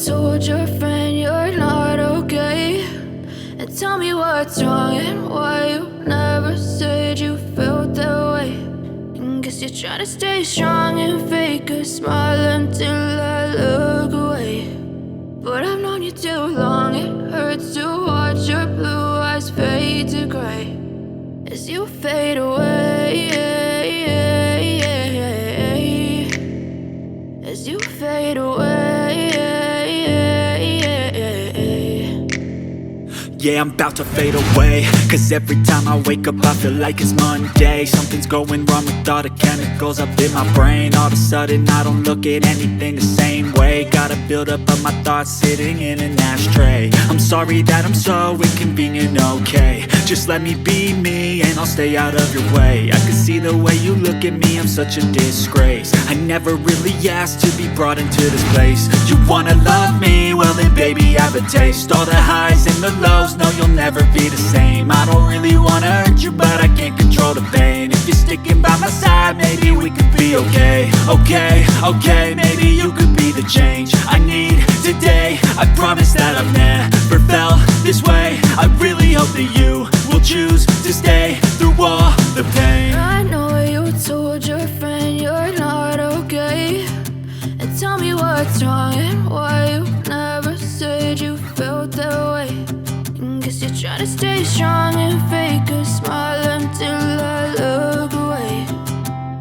told your friend you're not okay, and tell me what's wrong and why you never said you felt that way. And guess you're trying to stay strong and fake a smile until I look away. But I've known you too long, it hurts to watch your blue eyes fade to gray as you fade away, as you fade away. Yeah, I'm about to fade away, cause every time I wake up I feel like it's Monday. Something's going wrong with all the chemicals up in my brain. All of a sudden I don't look at anything the same way. Gotta build up of my thoughts sitting in an ashtray. I'm sorry that I'm so inconvenient, okay. Just let me be me and I'll stay out of your way. I can see the way you look at me, I'm such a disgrace. I never really asked to be brought into this place. You wanna love me? Well then baby I have a taste. All the highs and the lows, no you'll never be the same. I don't really wanna hurt you but I can't control the pain. If you're sticking by my side maybe we could be okay. Okay, maybe you could be the change I need today. I promise that I've never felt this way. I really hope that you will choose to stay through all the pain. I know you told your friend you're not okay, and tell me what's wrong and why you never said you felt that way. And guess you're trying to stay strong and fake a smile until I look away.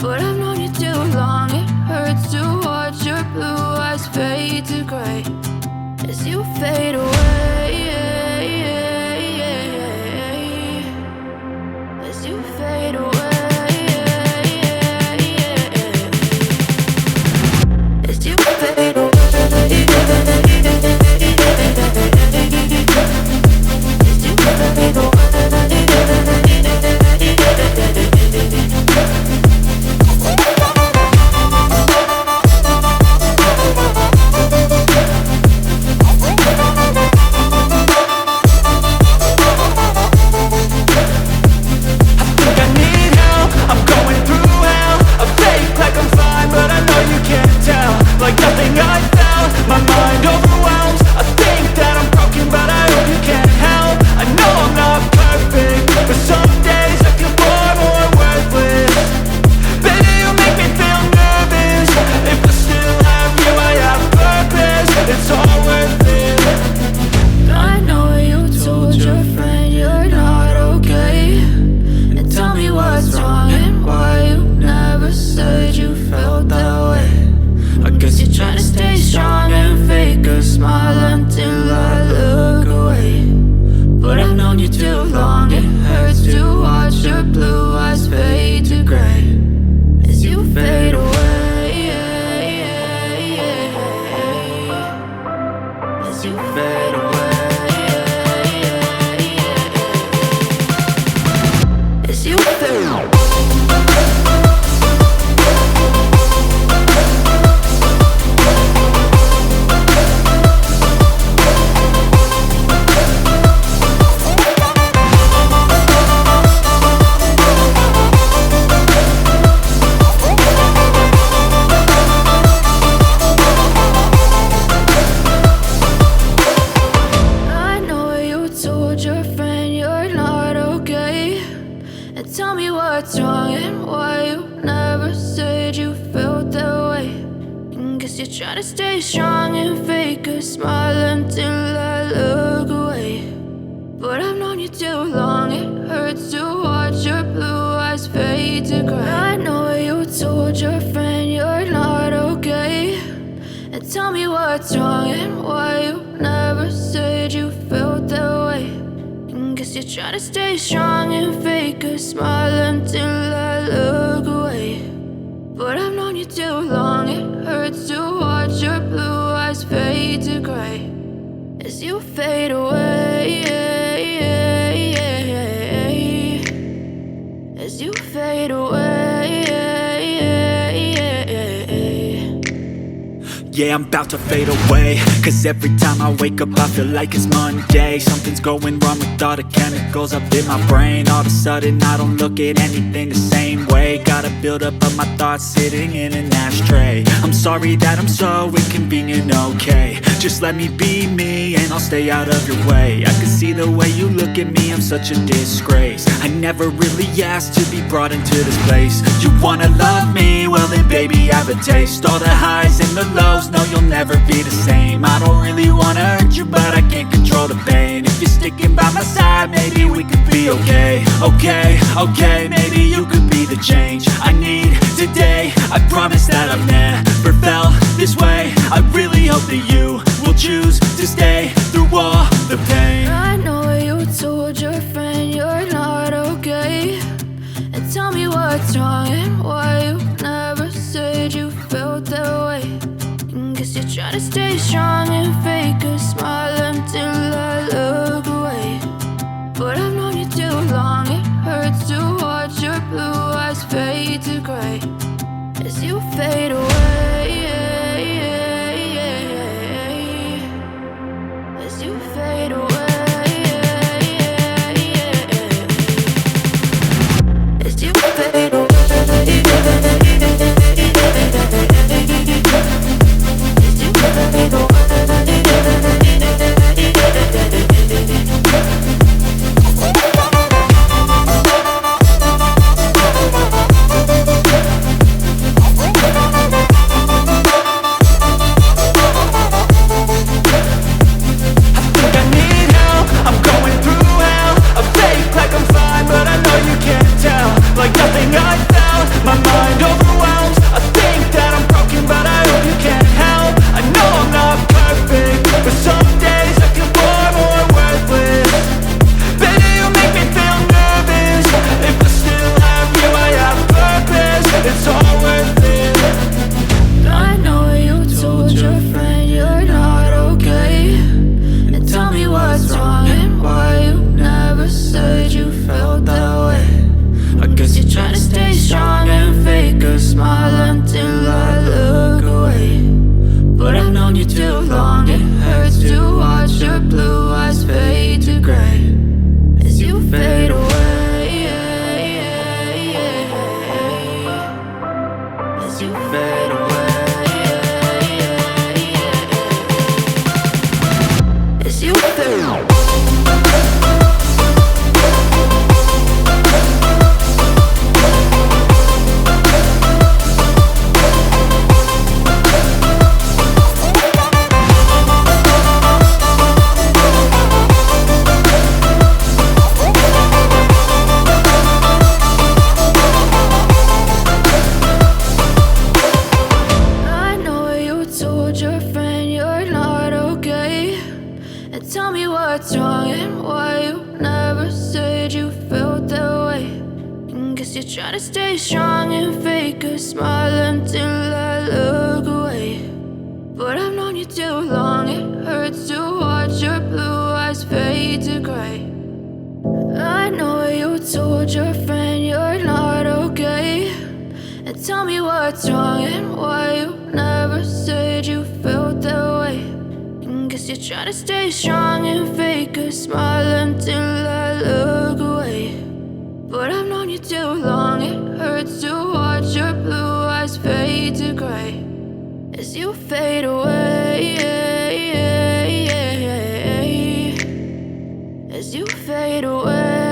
But I've known you too long, it hurts to watch your blue eyes fade to gray as you fade away, as you fade away, as you fade away. Try to stay strong and fake a smile until I look away. But I've known you too long, it hurts to watch your blue eyes fade to gray. I know you told your friend you're not okay, and tell me what's wrong and why you never said you felt that way. And guess you're trying to stay strong and fake a smile until I look away. But I've known you too long, it hurts to watch your blue eyes fade to gray as you fade away, as you fade away. Yeah, I'm about to fade away, cause every time I wake up I feel like it's Monday. Something's going wrong with all the chemicals up in my brain. All of a sudden I don't look at anything the same way. Gotta build up of my thoughts sitting in an ashtray. I'm sorry that I'm so inconvenient, okay. Just let me be me and I'll stay out of your way. I can see the way you look at me, I'm such a disgrace. I never really asked to be brought into this place. You wanna love me? Well then baby, have a taste. All the highs and the lows, no you'll never be the same. I don't really wanna hurt you, but I can't control the pain. If you're sticking by my side, maybe we could be okay. Okay, maybe you could be the change I need today. I promise that I've never felt this way. I really hope that you will choose to stay through all the pain. I know you told your friend you're not okay, and tell me what's wrong and why you never said you felt that way. Guess you're trying to stay strong and fake a smile until I look away. But I've known you too long, it hurts to watch your blue eyes fade to gray as you fade away. As you fade away. As you fade away. As you fade away. What's wrong and why you never said you felt that way? Guess you're trying to stay strong and fake a smile until I look away. But I've known you too long, it hurts to watch your blue eyes fade to gray. I know you told your friend you're not okay, and tell me what's wrong and why you never said you felt that way. Guess you're trying to stay strong and fake a smile until I look away. But I've known you too long, it hurts to watch your blue eyes fade to gray as you fade away. As you fade away.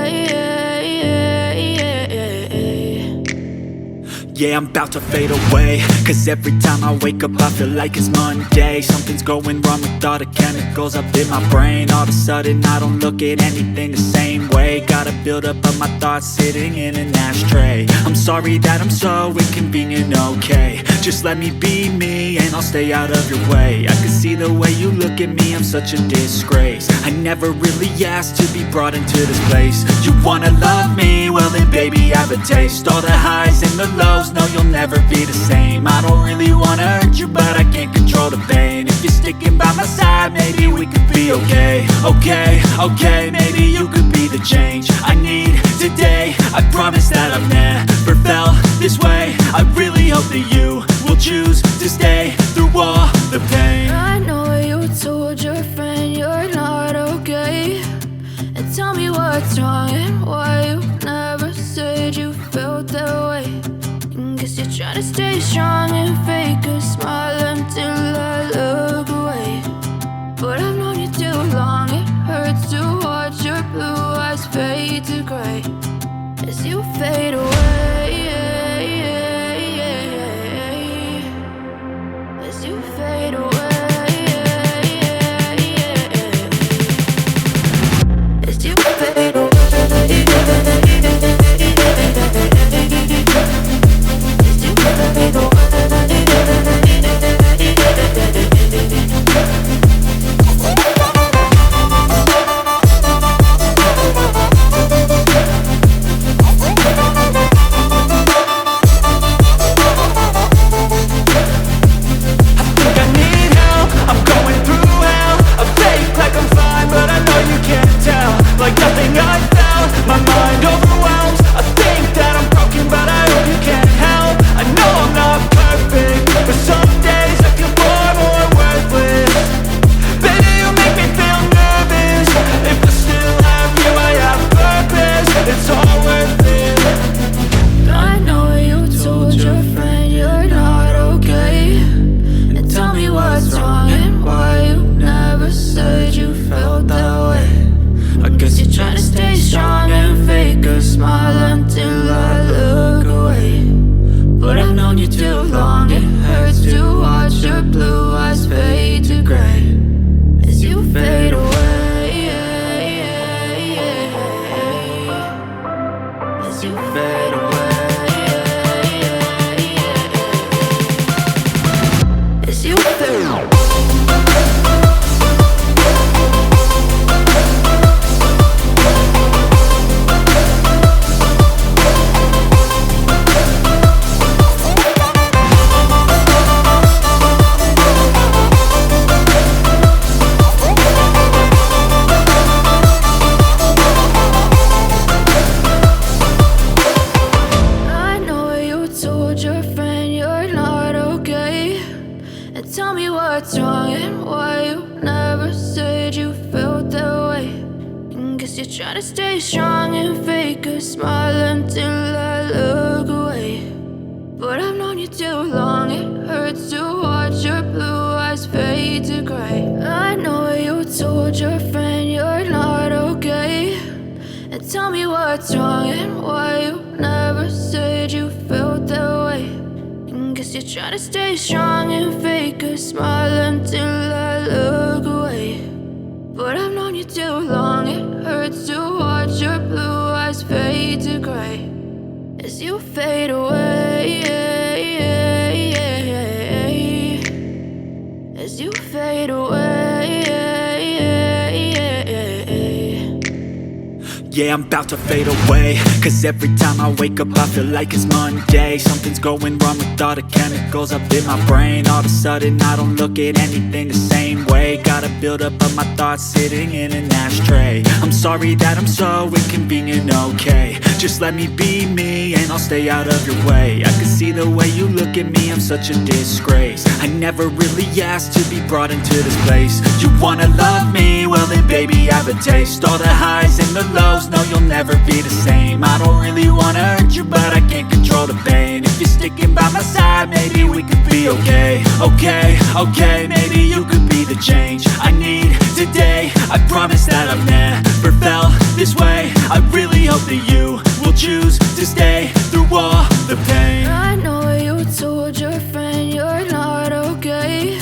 Yeah, I'm about to fade away, cause every time I wake up I feel like it's Monday. Something's going wrong with all the chemicals up in my brain. All of a sudden I don't look at anything the same way. Gotta build up of my thoughts sitting in an ashtray. I'm sorry that I'm so inconvenient, okay. Just let me be me and I'll stay out of your way. I can see the way you look at me, I'm such a disgrace. I never really asked to be brought into this place. You wanna love me? Well then baby, have a taste. All the highs and the lows, no you'll never be the same. I don't really wanna hurt you, but I can't control the pain. If you're sticking by my side, maybe we could be okay. Okay, maybe you could be the change I need today. I promise that I've never felt this way. I really hope that you will choose to stay through all the pain. I know you told your friend you're not okay, and tell me what's wrong and why you never said you felt that way. Guess you're trying to stay strong and fake a smile until I look away. like nothing I felt. My mind overwhelms. I think that I'm broken, but I hope you can't help. I know I'm not perfect, but some days I feel far more worthless. Baby, you make me feel nervous. If I still have you, I have purpose. It's all worth it. I know you told your friend you're not okay, and tell me what's wrong and why you never said you felt that way. I guess you're trying to stay strong and fake a smile until I look away. But I've known you too long, it hurts to watch your blue eyes fade to gray as you fade away. As you fade away. As you fade away. Tell me what's wrong and why you never said you felt that way. And guess you're trying to stay strong and fake a smile until I look away. But I've known you too long, it hurts to watch your blue eyes fade to gray. I know you told your friend you're not okay, and tell me what's wrong and why you never said you felt that way. Guess you're trying to stay strong and fake a smile until I look away. But I've known you too long, it hurts to watch your blue eyes fade to gray as you fade away. As you fade away. Yeah, I'm about to fade away, cause every time I wake up I feel like it's Monday. Something's going wrong with all the chemicals up in my brain. All of a sudden I don't look at anything the same way. Got a buildup of my thoughts sitting in an ashtray. I'm sorry that I'm so inconvenient, okay. Just let me be me and I'll stay out of your way. I can see the way you look at me, I'm such a disgrace. I never really asked to be brought into this place. You wanna love me? Well then baby I have a taste. All the highs and the lows, no, you'll never be the same. I don't really wanna hurt you, but I can't control the pain. If you're sticking by my side, maybe we could be okay. Okay, maybe you could be the change I need today. I promise that I've never felt this way. I really hope that you will choose to stay through all the pain. I know you told your friend you're not okay,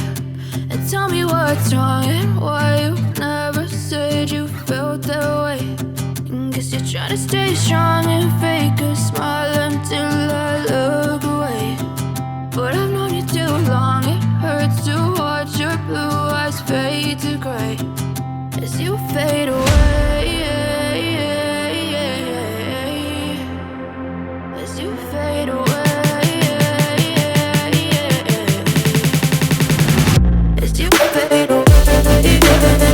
and tell me what's wrong and why you never said you felt that way. Guess you're trying to stay strong and fake a smile until I look away. But I've known you too long, it hurts to watch your blue eyes fade to gray as you fade away. As you fade away. As you fade away.